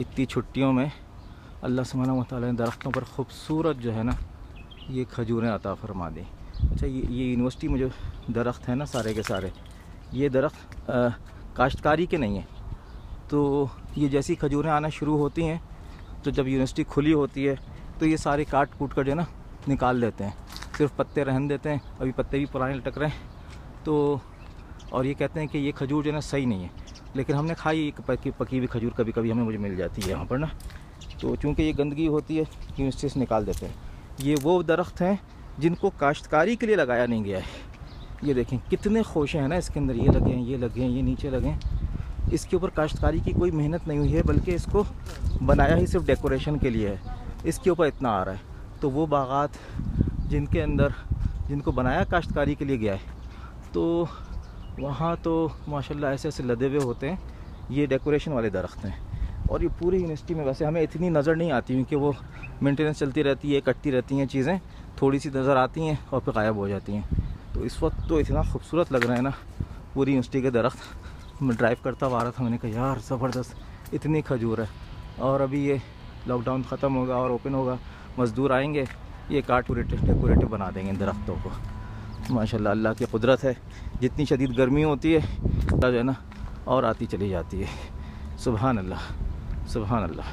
इतनी छुट्टियों में अल्लाह सुब्हानहू व तआला ने दरख्तों पर ख़ूबसूरत जो है ना ये खजूरें अता फरमा दी। अच्छा, ये यूनिवर्सिटी में जो दरख्त है ना सारे के सारे, ये दरख्त काश्तकारी के नहीं हैं। तो ये जैसी खजूरें आना शुरू होती हैं तो जब यूनिवर्सिटी खुली होती है तो ये सारे काट कूट कर जो है ना निकाल देते हैं, सिर्फ पत्ते रहने देते हैं। अभी पत्ते भी पुराने लटक रहे हैं तो, और ये कहते हैं कि ये खजूर जो है ना सही नहीं है। लेकिन हमने खाई एक पकी हुई खजूर कभी कभी हमें मुझे मिल जाती है यहाँ पर ना। तो चूँकि ये गंदगी होती है यूनिवर्सिटी से निकाल देते हैं। ये वो दरख्त हैं जिनको काश्तकारी के लिए लगाया नहीं गया है। ये देखें कितने खोशे हैं ना इसके अंदर, ये लगे हैं, ये लगे हैं, ये नीचे लगे हैं। इसके ऊपर काश्तकारी की कोई मेहनत नहीं हुई है, बल्कि इसको बनाया ही सिर्फ डेकोरेशन के लिए है। इसके ऊपर इतना आ रहा है। तो वो बागात जिनके अंदर जिनको बनाया काश्तकारी के लिए गया है, तो वहाँ तो माशाल्लाह ऐसे ऐसे लदे हुए होते हैं। ये डेकोरेशन वाले दरख्त हैं। और ये पूरी यूनिवर्सिटी में वैसे हमें इतनी नज़र नहीं आती, क्योंकि वो मेंटेनेंस चलती रहती है, कटती रहती हैं चीज़ें, थोड़ी सी नज़र आती हैं और फिर गायब हो जाती हैं। तो इस वक्त तो इतना खूबसूरत लग रहा है ना पूरी यूनिवर्सिटी के दरख्त। मैं ड्राइव करता हुआ आ रहा था, मैंने कहा यार ज़बरदस्त इतनी खजूर है। और अभी ये लॉकडाउन ख़त्म होगा और ओपन होगा, मज़दूर आएंगे, ये काट डेकोरेटिव बना देंगे इन दरख्तों को। माशाल्लाह अल्लाह की कुदरत है। जितनी शदीद गर्मी होती है जो है ना और आती चली जाती है। सुभान अल्लाह, सुभान अल्लाह।